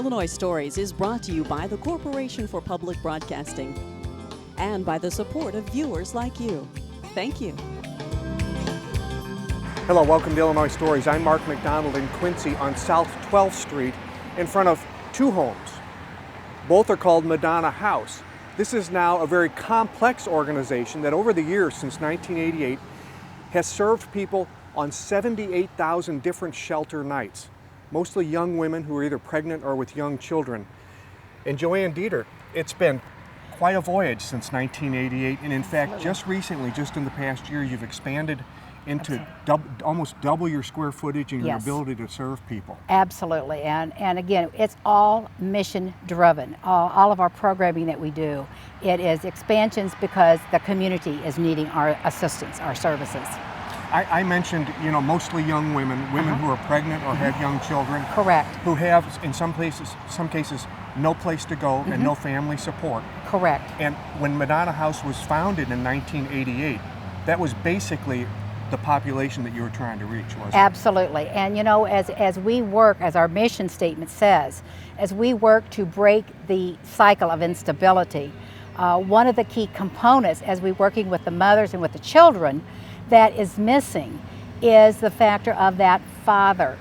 Illinois Stories is brought to you by the Corporation for Public Broadcasting and by the support of viewers like you. Thank you. Hello, welcome to Illinois Stories. I'm Mark McDonald in Quincy on South 12th Street in front of two homes. Both are called Madonna House. This is now a very complex organization that over the years since 1988 has served people on 78,000 different shelter nights, mostly young women who are either pregnant or with young children. And Joanne Dieter, it's been quite a voyage since 1988, and in fact, just recently, just in the past year, you've expanded into almost double your square footage and your ability to serve people. Absolutely, and again, it's all mission driven. All of our programming that we do, it is expansions because the community is needing our assistance, our services. I mentioned, mostly young women who are pregnant or have young children. Correct. Who have, in some cases, no place to go and no family support. Correct. And when Madonna House was founded in 1988, that was basically the population that you were trying to reach, wasn't it? Absolutely. And as we work, as our mission statement says, as we work to break the cycle of instability, one of the key components as we're working with the mothers and with the children that is missing is the factor of that father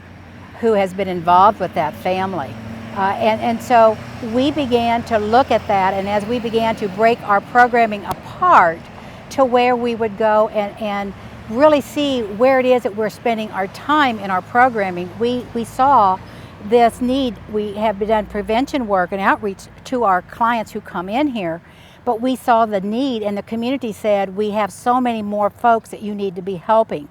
who has been involved with that family. And so we began to look at that, and as we began to break our programming apart to where we would go and really see where it is that we're spending our time in our programming, we saw this need. We have done prevention work and outreach to our clients who come in here, but we saw the need, and the community said, we have so many more folks that you need to be helping.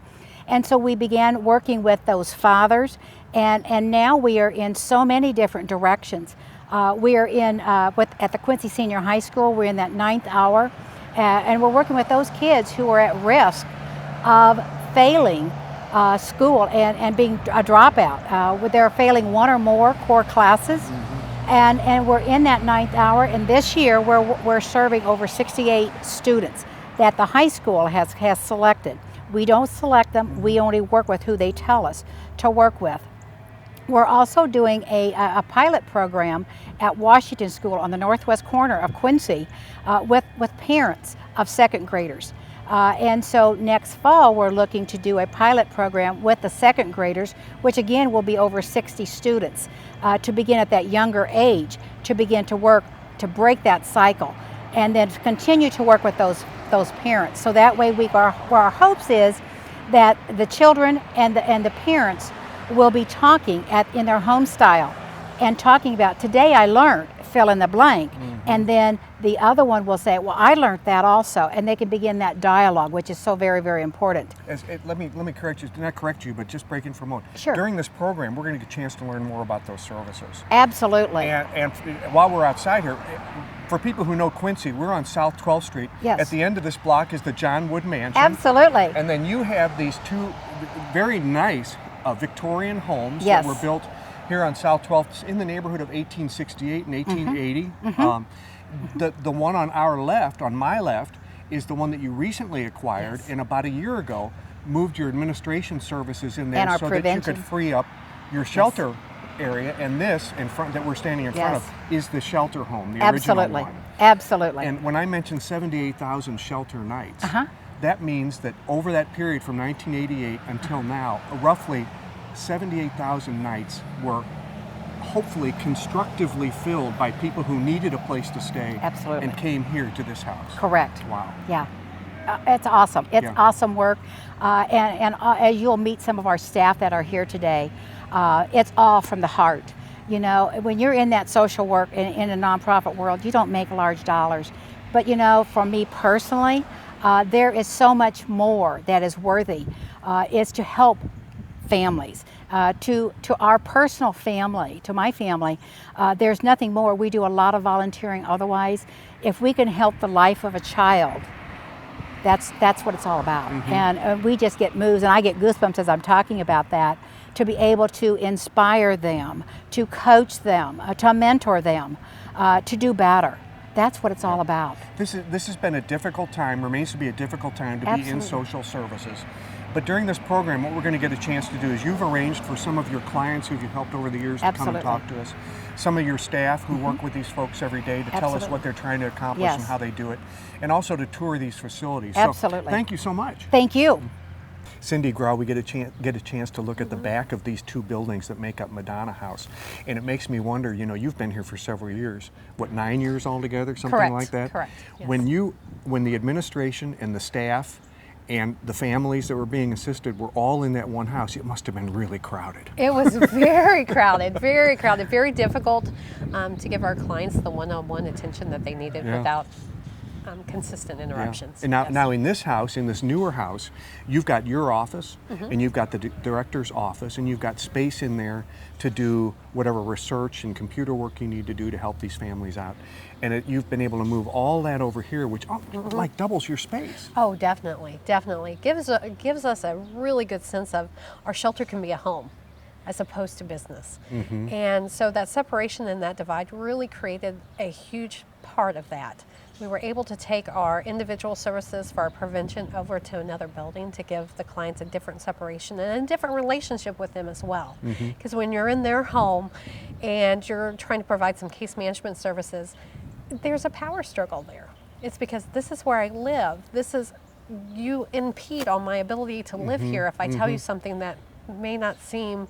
And so we began working with those fathers, and now we are in so many different directions. We are at the Quincy Senior High School, we're in that 9th hour, and we're working with those kids who are at risk of failing school and being a dropout. They're failing one or more core classes. And we're in that 9th hour, and this year we're serving over 68 students that the high school has selected. We don't select them, we only work with who they tell us to work with. We're also doing a pilot program at Washington School on the northwest corner of Quincy with parents of second graders. And so next fall we're looking to do a pilot program with the second graders, which again will be over 60 students, to begin at that younger age, to begin to work to break that cycle, and then continue to work with those parents. So that way our hopes is that the children and the parents will be talking in their home style and talking about, today I learned, fill in the blank, and then the other one will say, well, I learned that also, and they can begin that dialogue, which is so very, very important. Let me correct you, not correct you, but just break in for a moment. Sure. During this program, we're going to get a chance to learn more about those services. Absolutely. And while we're outside here, for people who know Quincy, we're on South 12th Street. Yes. At the end of this block is the John Wood Mansion. Absolutely. And then you have these two very nice Victorian homes Yes. that were built here on South 12th in the neighborhood of 1868 and 1880. The one on our left, on my left, is the one that you recently acquired, and about a year ago moved your administration services in there so that you could free up your shelter area. And this in front that we're standing in front of is the shelter home, the original one. Absolutely. And when I mentioned 78,000 shelter nights, that means that over that period from 1988 until now, roughly 78,000 nights were hopefully constructively filled by people who needed a place to stay. Absolutely. And came here to this house. Correct. Wow. Yeah. It's awesome. It's awesome work. And as you'll meet some of our staff that are here today, it's all from the heart. When you're in that social work in a nonprofit world, you don't make large dollars. But for me personally, there is so much more that is worthy. Is to help families, to our personal family, to my family. There's nothing more. We do a lot of volunteering otherwise. If we can help the life of a child, that's what it's all about. And we just get moves, and I get goosebumps as I'm talking about that, to be able to inspire them, to coach them, to mentor them, to do better. That's what it's all about. This has been a difficult time, remains to be a difficult time to be in social services. But during this program, what we're going to get a chance to do is you've arranged for some of your clients who you've helped over the years to come and talk to us, some of your staff who work with these folks every day to tell us what they're trying to accomplish and how they do it, and also to tour these facilities. Absolutely. So thank you so much. Thank you. Cindy Grau, we get a chance to look at the back of these two buildings that make up Madonna House, and it makes me wonder. You know, you've been here for several years. What, 9 years altogether, something like that? Correct. Yes. When the administration and the staff and the families that were being assisted were all in that one house, it must have been really crowded. It was very crowded, very difficult to give our clients the one-on-one attention that they needed without consistent interruptions. And now in this house, in this newer house, you've got your office and you've got the director's office, and you've got space in there to do whatever research and computer work you need to do to help these families out. And you've been able to move all that over here, which like doubles your space. Oh, definitely. Gives us a really good sense of our shelter can be a home as opposed to business. And so that separation and that divide really created a huge part of that. We were able to take our individual services for our prevention over to another building to give the clients a different separation and a different relationship with them as well. Because when you're in their home and you're trying to provide some case management services, there's a power struggle there. It's because this is where I live. You impede on my ability to live here if I tell you something that may not seem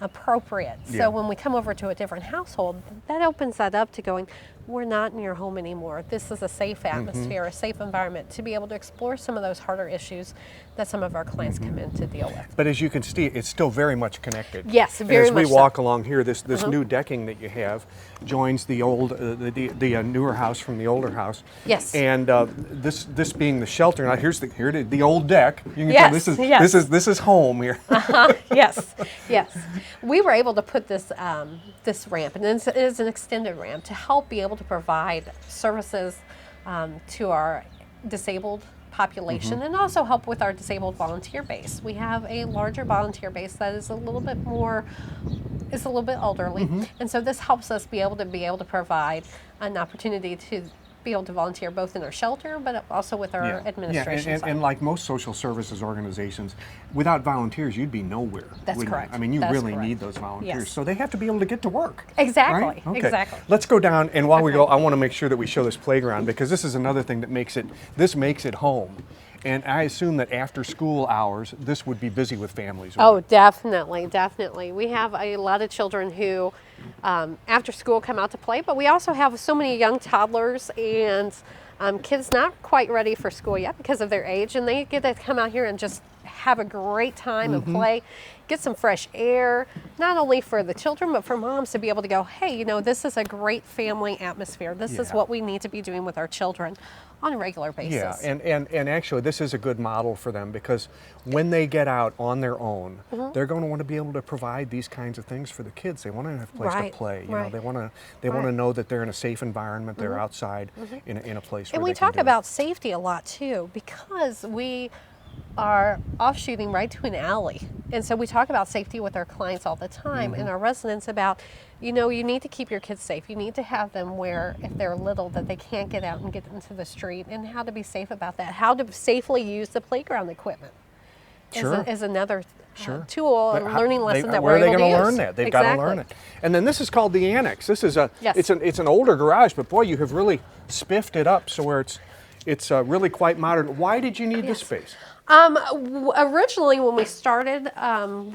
appropriate. So when we come over to a different household, that opens that up to going, we're not in your home anymore. This is a safe atmosphere, a safe environment to be able to explore some of those harder issues that some of our clients come in to deal with. But as you can see, it's still very much connected. Yes, very much. As we walk along here, this new decking that you have joins the old, the newer house from the older house. Yes. And this being the shelter. Now here's the old deck. You can tell this is home here. Yes. We were able to put this this ramp, and it is an extended ramp, to help be able to provide services to our disabled population and also help with our disabled volunteer base. We have a larger volunteer base that is a little bit elderly, and so this helps us be able to provide an opportunity to be able to volunteer both in our shelter but also with our administration side. And like most social services organizations, without volunteers you'd be nowhere. That's correct. I mean, you really need those volunteers. Yes. So they have to be able to get to work. Exactly. Right? Okay. Exactly. Let's go down, and while we go, I want to make sure that we show this playground, because this is another thing that makes it home. And I assume that after school hours, this would be busy with families. Oh, definitely. We have a lot of children who, after school, come out to play, but we also have so many young toddlers and kids not quite ready for school yet because of their age, and they get to come out here and just have a great time and play, get some fresh air, not only for the children, but for moms to be able to go, hey, this is a great family atmosphere. This is what we need to be doing with our children on a regular basis. Yeah, and actually this is a good model for them, because when they get out on their own, they're going to want to be able to provide these kinds of things for the kids. They want to have a place to play. You know, they want to know that they're in a safe environment. They're outside in a place where and we talk about safety a lot too, because we are offshooting right to an alley. And so we talk about safety with our clients all the time and our residents about, you need to keep your kids safe. You need to have them where, if they're little, that they can't get out and get into the street, and how to be safe about that. How to safely use the playground equipment is another tool, a learning lesson that we're able to use. Where are they going to learn that? They've got to learn it. And then this is called the annex. This is it's an older garage, but boy, you have really spiffed it up so where it's really quite modern. Why did you need this space? Originally, when we started,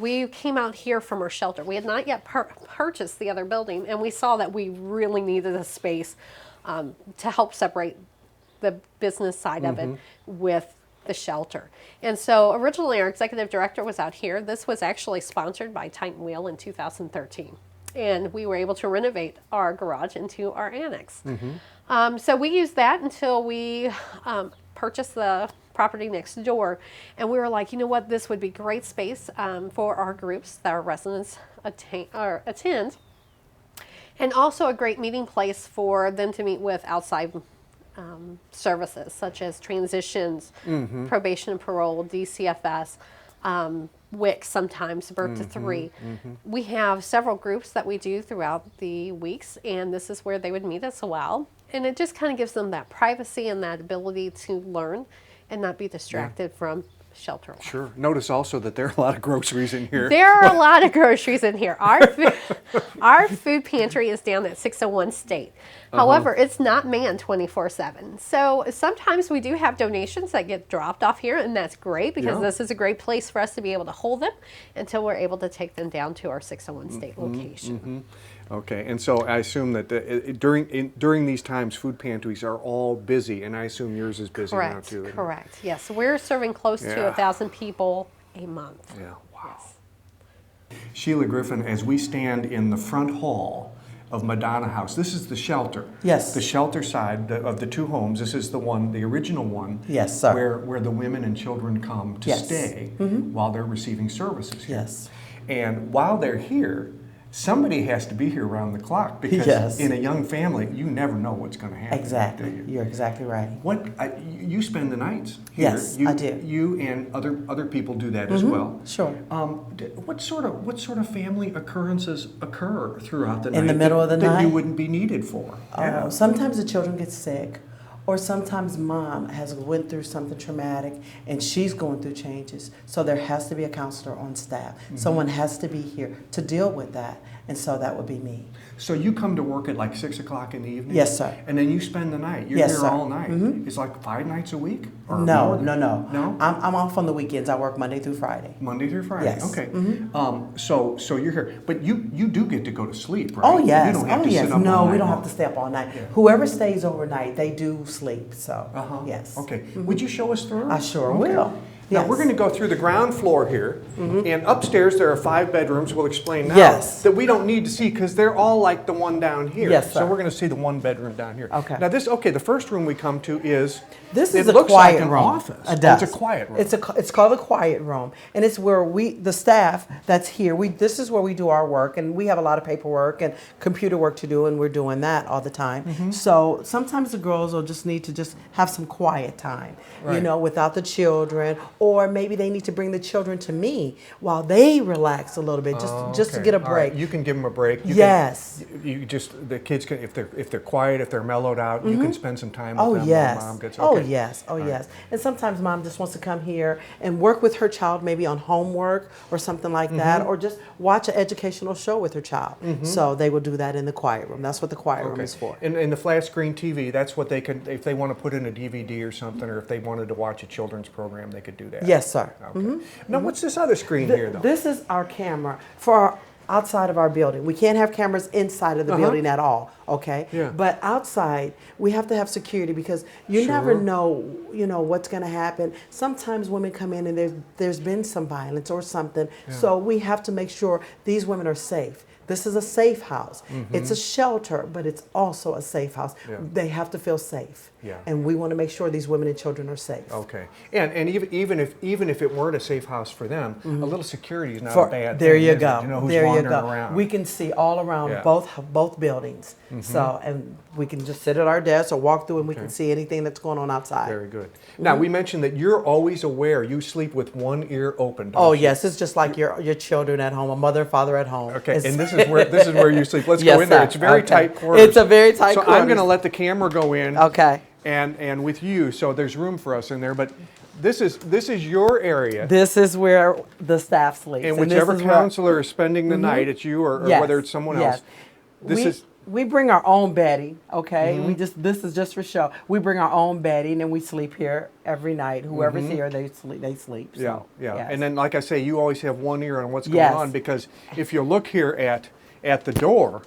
we came out here from our shelter. We had not yet purchased the other building, and we saw that we really needed a space to help separate the business side of it with the shelter. And so originally our executive director was out here. This was actually sponsored by Titan Wheel in 2013. And we were able to renovate our garage into our annex. So we used that until we purchased the property next door, and we were like, you know what, this would be great space for our groups that our residents attend, and also a great meeting place for them to meet with outside services such as transitions, probation and parole, DCFS, WIC, sometimes birth to 3. We have several groups that we do throughout the weeks, and this is where they would meet as well, and it just kind of gives them that privacy and that ability to learn and not be distracted from shelter life. Sure. Notice also that there are a lot of groceries in here. There are a lot of groceries in here. Our food pantry is down at 601 State. However, it's not manned 24/7. So sometimes we do have donations that get dropped off here, and that's great because this is a great place for us to be able to hold them until we're able to take them down to our 601 State location. Okay, and so I assume that during these times, food pantries are all busy, and I assume yours is busy now too. Correct. Yes, we're serving close to 1,000 people a month. Yeah. Wow. Yes. Sheila Griffin, as we stand in the front hall of Madonna House, this is the shelter. Yes. The shelter side of the two homes. This is the one, the original one. Yes, sir. Where the women and children come to stay while they're receiving services here. Yes. And while they're here, somebody has to be here around the clock because in a young family, you never know what's going to happen. Exactly. You're exactly right. You spend the nights here. Yes, I do. You and other people do that as well. Sure. What sort of family occurrences occur throughout the night? In the middle of the that night? you wouldn't be needed for? Sometimes the children get sick, or sometimes mom has went through something traumatic and she's going through changes. So there has to be a counselor on staff. Someone has to be here to deal with that, and so that would be me. So you come to work at like 6 o'clock in the evening? Yes, sir. And then you spend the night? You're Yes, here sir. all night? It's like 5 nights a week? Or No. more? No? I'm off on the weekends. I work Monday through Friday. Monday through Friday? Yes. Okay. So you're here. But you do get to go to sleep, right? Oh, yes. You don't have to sit up all No, night we don't long. have to stay up all night. Whoever stays overnight, they do sleep. So, yes. Okay. Would you show us through? I sure will. Now Yes. we're going to go through the ground floor here, and upstairs there are 5 bedrooms. We'll explain now Yes. that we don't need to see because they're all like the one down here. Yes, So sir. we're going to see the 1 bedroom down here. Okay. Now the first room we come to is This is it a looks quiet like an room. office. It Oh, does. it's a quiet room. It's called a quiet room, and it's where the staff that's here. This is where we do our work, and we have a lot of paperwork and computer work to do, and we're doing that all the time. So sometimes the girls will just need to just have some quiet time, without the children, or maybe they need to bring the children to me while they relax a little bit, just to get a All break. right. You can give them a break. Yes. The kids can, if they're quiet, if they're mellowed out, you can spend some time with Oh them yes. while mom gets Oh okay. yes. Oh yes. And sometimes mom just wants to come here and work with her child, maybe on homework or something like that, or just watch an educational show with her child. So they will do that in the quiet room. That's what the quiet room is for. And the flat screen TV, that's what they could, if they want to put in a DVD or something, or if they wanted to watch a children's program, they could do that. Yes, sir. Okay. Now, what's this other screen here, though? This is our camera for outside of our building. We can't have cameras inside of the building at all, okay? Yeah. But outside, we have to have security because you never know, what's going to happen. Sometimes women come in and there's been some violence or something. So we have to make sure these women are safe. This is a safe house. It's a shelter, but it's also a safe house. They have to feel safe. Yeah. And we want to make sure these women and children are safe. Okay. And even if it weren't a safe house for them, a little security is not a bad There thing. you is it? go. You know who's There you wandering go. around. We can see all around Yeah. both buildings. So, and we can just sit at our desk or walk through and we can see anything that's going on outside. Very good. Now, we mentioned that you're always aware. You sleep with one ear open, don't Oh you? yes, it's just like your children at home, a mother and father at home. Okay, It's- and this is where you sleep. Let's Yes, go in there. sir. It's very Okay. tight quarters. It's a very tight So quarters. I'm going to let the camera go in. Okay. And with you, so there's room for us in there. But this is your area. This is where the staff sleeps. And this whichever is where- counselor is spending the night, it's you or Yes, whether it's someone yes. else. We bring our own bedding, okay? This is just for show. We bring our own bedding and we sleep here every night. Whoever's here, they sleep. Yeah, So, yeah. yes. And then, like I say, you always have one ear on what's going Yes. on, because if you look here at the door,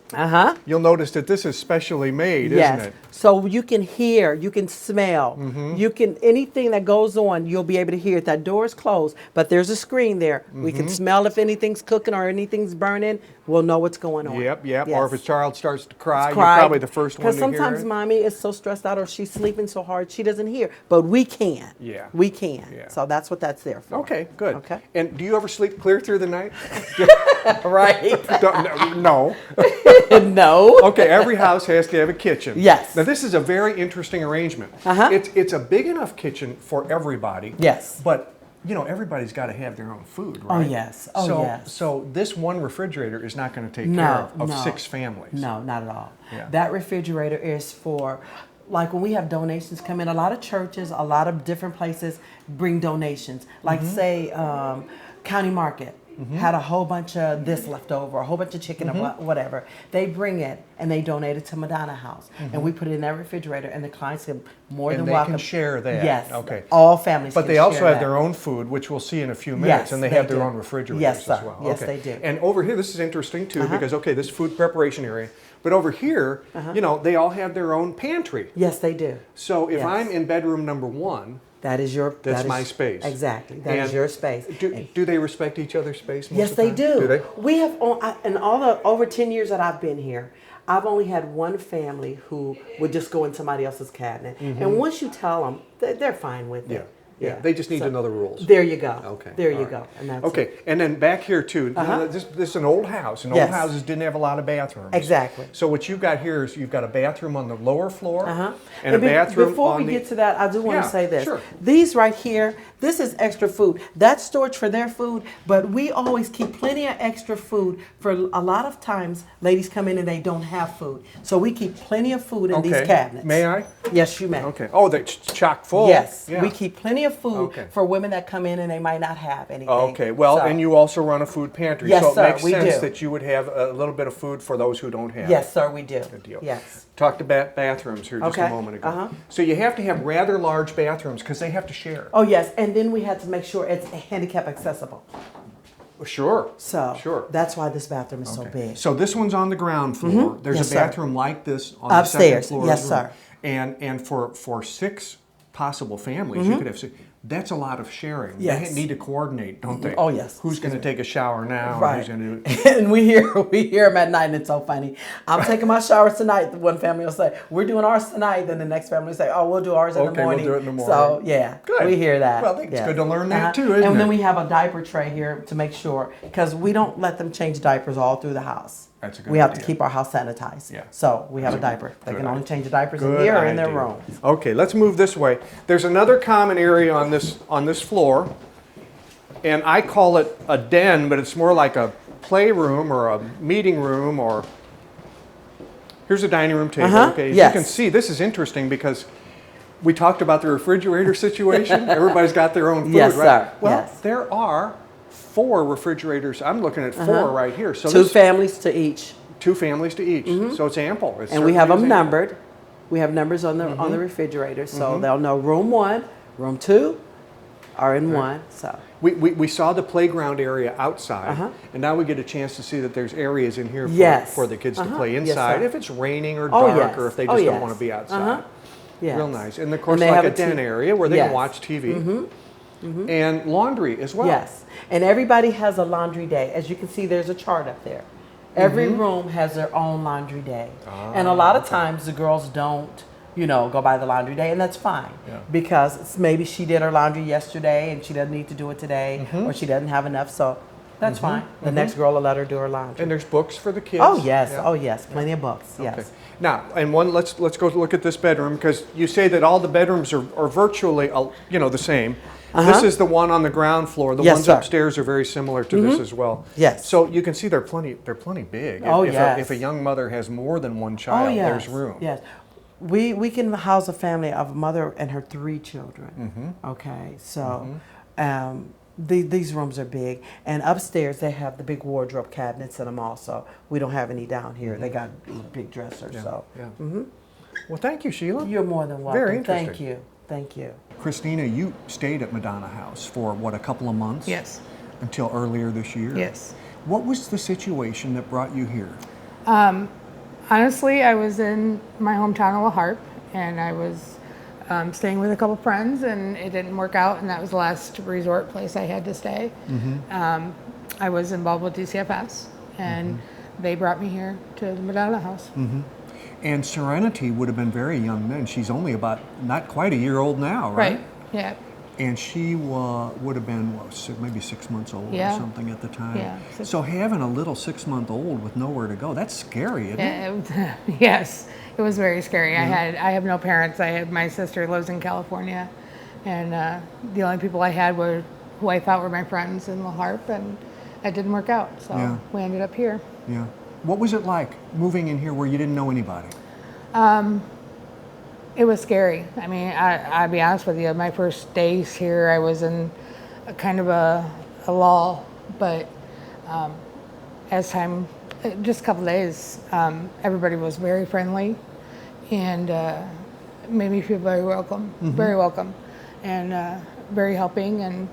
you'll notice that this is specially made, yes. isn't it? So you can hear, you can smell, you can, anything that goes on, you'll be able to hear it. That door is closed, but there's a screen there. We can smell if anything's cooking or anything's burning. We'll know what's going on. Yep. Yes. Or if a child starts to cry, you're probably the first one to hear it. Because sometimes mommy is so stressed out or she's sleeping so hard she doesn't hear. But we can. Yeah. We can. Yeah. So that's what that's there for. Okay, good. Okay. And do you ever sleep clear through the night? Right. No. No. Okay, every house has to have a kitchen. Yes. Now this is a very interesting arrangement. It's a big enough kitchen for everybody. Yes. But everybody's got to have their own food, right? Oh, yes. Oh, yes. So this one refrigerator is not going to take No, care of no. 6 families. No, not at all. Yeah. That refrigerator is for like when we have donations come in, a lot of churches, a lot of different places bring donations. Like say County Market had a whole bunch of this left over, a whole bunch of chicken or whatever. They bring it and they donate it to Madonna House, and we put it in their refrigerator, and the clients can more than welcome. And they can share that. Yes. Okay. All families. But can they also share have that. their own food, which we'll see in a few minutes, Yes, and they they have their do. own refrigerators Yes, sir. as well. Yes, okay. they do. And over here, this is interesting too, because okay, this food preparation area, but over here, you know, they all have their own pantry. Yes, they do. So if Yes. I'm in bedroom number 1, That is your. that's that my is, space. Exactly. That is And your space. Do they respect each other's space? Most Yes, of the they time? do. Do they? We have, in all the over 10 years that I've been here, I've only had one family who would just go in somebody else's cabinet. And once you tell them, they're fine with it. Yeah. They just need to know the rules. There you go. Okay. There All you right. go. And that's Okay, it. and then back here too, this is an old house, and old Yes. houses didn't have a lot of bathrooms. Exactly. So what you've got here is you've got a bathroom on the lower floor, and a be- bathroom Before on we the... get to that, I do want Yeah, to say this. sure. These right here, this is extra food. That's storage for their food, but we always keep plenty of extra food for a lot of times ladies come in and they don't have food. So we keep plenty of food in these cabinets. May I? Yes, you may. Okay. Oh, they're chock full. Yes, Yeah. we keep plenty of food Okay. for women that come in and they might not have anything. Okay, well, So- and you also run a food pantry, Yes, so it sir, makes we sense do. that you would have a little bit of food for those who don't have. Yes, sir, we do. Good deal. Yes. Talked about bathrooms here just a Okay, moment ago. So you have to have rather large bathrooms because they have to share. Oh yes, and then we had to make sure it's handicap accessible. Sure. So Sure. that's why this bathroom is so big. So this one's on the ground floor. There's Yes, a sir. bathroom like this on the Upstairs. second floor. Yes, of the room. sir. And for 6 possible families, you could have 6. That's a lot of sharing. Yes. They need to coordinate, don't they? Oh, yes. Who's going to take a shower now? Right. Who's going to do it? And we hear them at night, and it's so funny. I'm taking my showers tonight. The one family will say, "We're doing ours tonight." Then the next family will say, "Oh, we'll do ours in the Okay, we'll morning." do it in the So morning. yeah, Good. we hear that. Well, I think it's Yeah. good to learn that too, isn't And it? then we have a diaper tray here to make sure, because we don't let them change diapers all through the house. That's a good We have idea. to keep our house sanitized. Yeah. So we have a diaper. They Good can only idea. change the diapers in Good here or in their idea. room. Okay, let's move this way. There's another common area on this floor, and I call it a den, but it's more like a playroom or a meeting room. Or here's a dining room table. Okay, as Yes. you can see, this is interesting because we talked about the refrigerator situation. Everybody's got their own food, Yes, right? sir. Well, Yes. there are 4 refrigerators. I'm looking at 4 right here. So 2 this- families to each. 2 families to each. So it's ample. It And we have certainly them is ample. numbered. We have numbers on the refrigerator, so they'll know room 1, room 2 are in one. So We saw the playground area outside, and now we get a chance to see that there's areas in here for, Yes. for the kids to play Yes, inside sir. if it's raining or Oh, dark yes. or if they Oh, just don't yes. want to be outside. yes. Real nice. And of course, they like have a a den t- area where they Yes. can watch TV. And laundry as well. Yes, and everybody has a laundry day. As you can see, there's a chart up there. Every room has their own laundry day, and a lot of times the girls don't, go by the laundry day, and that's fine because maybe she did her laundry yesterday and she doesn't need to do it today, or she doesn't have enough, so that's fine. The next girl will let her do her laundry. And there's books for the kids. Oh yes, Yeah. oh yes, plenty of books. Yes. Okay. Now, and let's go look at this bedroom because you say that all the bedrooms are virtually the same. This is the one on the ground floor. The Yes, ones sir. upstairs are very similar to this as well. Yes. So you can see they're plenty big. Oh, if yes. if a young mother has more than one child, Oh yes, there's room. yes. We can house a family of a mother and her 3 children. Okay, so these rooms are big, and upstairs they have the big wardrobe cabinets in them also. We don't have any down here. They got big dressers. So Well, thank you, Sheila. you're more than welcome. Very interesting. Thank you. Thank you. Christina, you stayed at Madonna House for a couple of months? Yes. Until earlier this year? Yes. What was the situation that brought you here? Honestly, I was in my hometown of La Harpe, and I was staying with a couple friends, and it didn't work out, and that was the last resort place I had to stay. I was involved with DCFS, and they brought me here to the Madonna House. And Serenity would have been very young then. She's only about not quite a year old now, right? Right. Yeah. And she would have been maybe 6 months old or Yeah. something at the time. Yeah. So having a little 6-month-old with nowhere to go, that's scary, isn't it? Yes, it was very scary. I have no parents. My sister lives in California, and the only people I had were who I thought were my friends in La Harpe, and that didn't work out. So Yeah. we ended up here. Yeah. What was it like moving in here where you didn't know anybody? It was scary. I mean, I'll be honest with you, my first days here, I was in a kind of a lull, but as time, just a couple of days, everybody was very friendly and made me feel very welcome, and very helping. And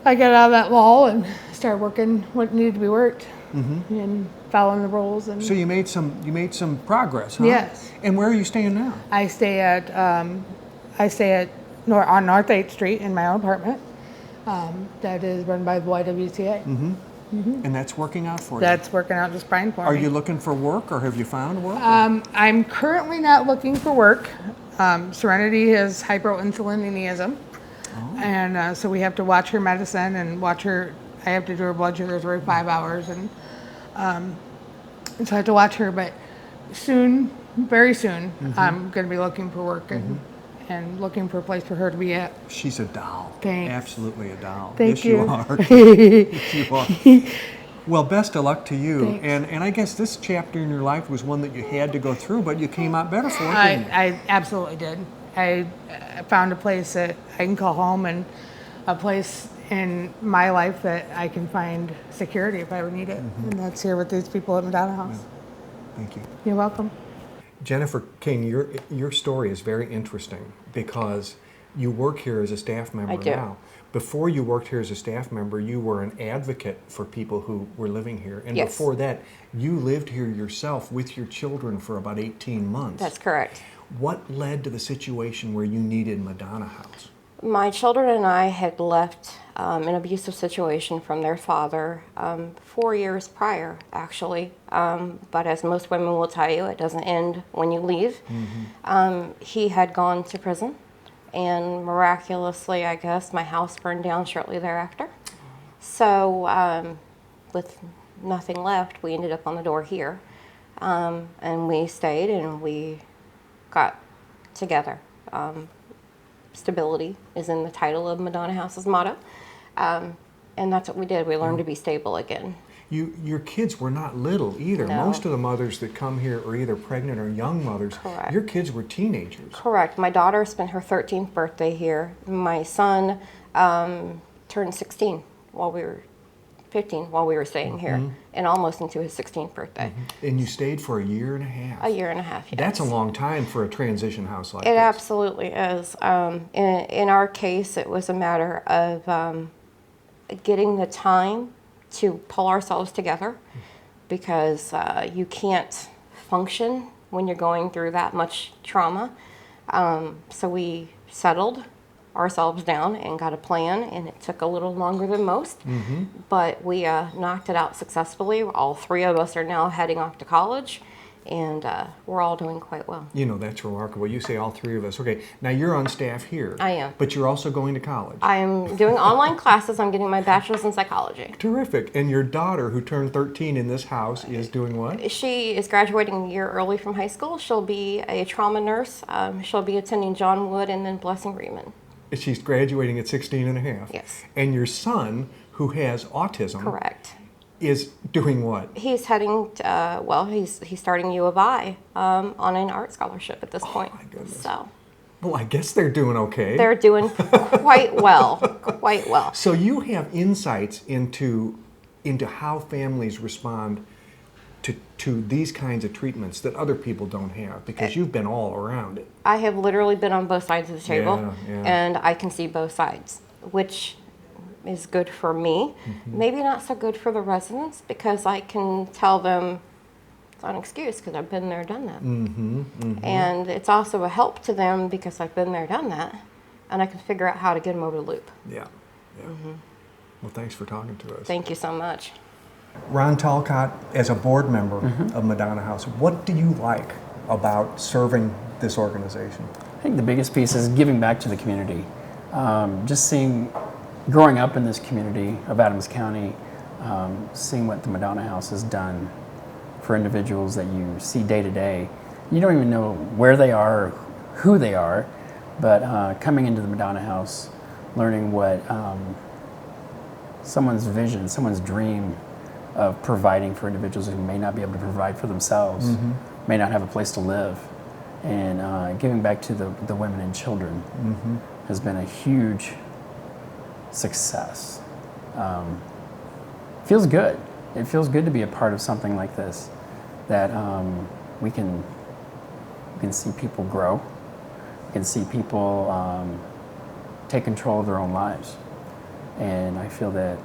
I got out of that lull and started working what needed to be worked and following the rules. And so you made some progress, huh? Yes. And where are you staying now? I stay at on North 8th Street in my own apartment. That is run by the YWCA. And that's working out for you? That's working out just fine for me. Are you looking for work, or have you found work? I'm currently not looking for work. Serenity has hyperinsulinism, and so we have to watch her medicine and watch her. I have to do her blood sugars every 5 hours, and so I have to watch her. But soon, very soon, I'm going to be looking for work and looking for a place for her to be at. She's a doll. Thanks. Absolutely a doll. Thank yes, you. You are. Yes, you are. Well, best of luck to you. Thanks. And I guess this chapter in your life was one that you had to go through, but you came out better for it. I absolutely did. I found a place that I can call home, and a place in my life that I can find security if I ever need it. And that's here with these people at Madonna House. Thank you. You're welcome. Jennifer King, your story is very interesting because you work here as a staff member I do. now. Before you worked here as a staff member, you were an advocate for people who were living here. And Yes. before that, you lived here yourself with your children for about 18 months. That's correct. What led to the situation where you needed Madonna House? My children and I had left an abusive situation from their father 4 years prior, actually. But as most women will tell you, it doesn't end when you leave. He had gone to prison, and miraculously, I guess, my house burned down shortly thereafter. So with nothing left, we ended up on the door here. And we stayed and we got together. Stability is in the title of Madonna House's motto. And that's what we did. We learned to be stable again. Your kids were not little either. No. Most of the mothers that come here are either pregnant or young mothers. Correct. Your kids were teenagers. Correct. My daughter spent her 13th birthday here. My son turned 16 while we were 15 while we were staying here, and almost into his 16th birthday. And you stayed for a year and a half. A year and a half, yes. That's a long time for a transition house like It this. absolutely is. In our case, it was a matter of getting the time to pull ourselves together, because you can't function when you're going through that much trauma. So we settled ourselves down and got a plan, and it took a little longer than most, but we knocked it out successfully. All three of us are now heading off to college, and we're all doing quite well. You know, that's remarkable. You say all three of us. Okay, now you're on staff here. I am. But you're also going to college. I'm doing online classes. I'm getting my bachelor's in psychology. Terrific. And your daughter, who turned 13 in this house, is doing what? She is graduating a year early from high school. She'll be a trauma nurse. She'll be attending John Wood and then Blessing Reman. She's graduating at 16 and a half. Yes. And your son, who has autism, Correct. is doing what? He's heading to, he's starting U of I on an art scholarship at this point. my goodness. So Well, I guess they're doing okay. they're doing quite well, quite well. So you have insights into how families respond to these kinds of treatments that other people don't have, because you've been all around it. I have literally been on both sides of the table, Yeah, yeah. and I can see both sides, which is good for me. Maybe not so good for the residents, because I can tell them it's an excuse because I've been there, done that. And it's also a help to them because I've been there, done that, and I can figure out how to get them over the loop. Yeah. Well, thanks for talking to us. Thank you so much. Ron Talcott, as a board member of Madonna House, what do you like about serving this organization? I think the biggest piece is giving back to the community. Just growing up in this community of Adams County, seeing what the Madonna House has done for individuals that you see day to day. You don't even know where they are, or who they are, but coming into the Madonna House, learning what someone's vision, someone's dream of providing for individuals who may not be able to provide for themselves, may not have a place to live, And giving back to the women and children has been a huge success. Feels good. It feels good to be a part of something like this, that we can see people grow, we can see people take control of their own lives. And I feel that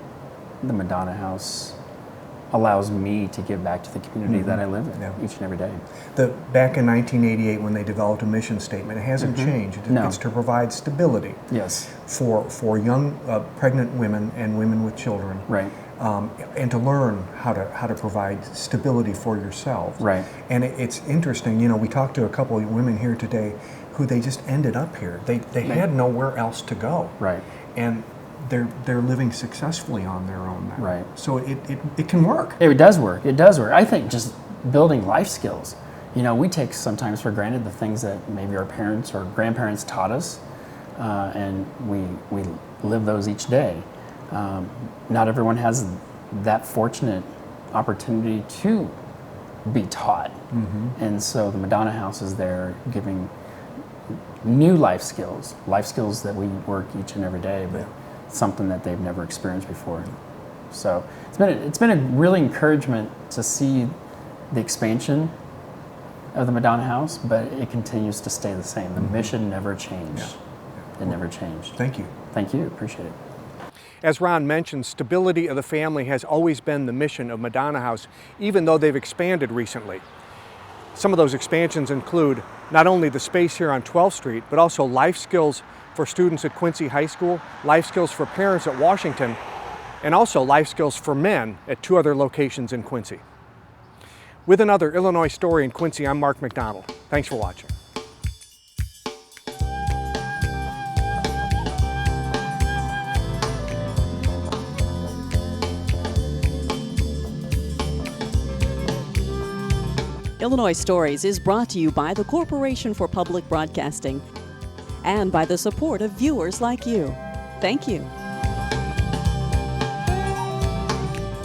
the Madonna House allows me to give back to the community that I live in each and every day. Back in 1988, when they developed a mission statement, it hasn't changed. No. It's to provide stability for young pregnant women and women with children. Right. And to learn how to provide stability for yourself. Right. And it's interesting, you know, we talked to a couple of women here today who they just ended up here. They had nowhere else to go. Right. And they're living successfully on their own now. Right. So it can work. It does work. It does work. I think just building life skills. You know, we take sometimes for granted the things that maybe our parents or grandparents taught us, and we live those each day. Not everyone has that fortunate opportunity to be taught. And so the Madonna House is there giving new life skills that we work each and every day, but something that they've never experienced before. So it's been a really encouragement to see the expansion of the Madonna House, but it continues to stay the same. The mission never changed. It never changed. Thank you. Thank you. Appreciate it. As Ron mentioned, stability of the family has always been the mission of Madonna House, even though they've expanded recently. Some of those expansions include not only the space here on 12th Street, but also life skills for students at Quincy High School, life skills for parents at Washington, and also life skills for men at 2 other locations in Quincy. With another Illinois story in Quincy, I'm Mark McDonald. Thanks for watching. Illinois Stories is brought to you by the Corporation for Public Broadcasting and by the support of viewers like you. Thank you.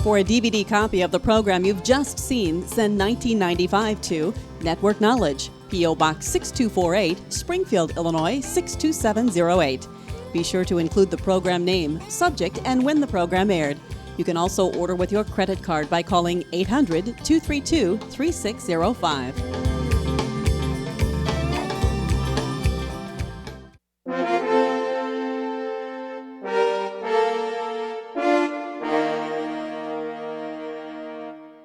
For a DVD copy of the program you've just seen, send $19.95 to Network Knowledge, P.O. Box 6248, Springfield, Illinois 62708. Be sure to include the program name, subject, and when the program aired. You can also order with your credit card by calling 800-232-3605.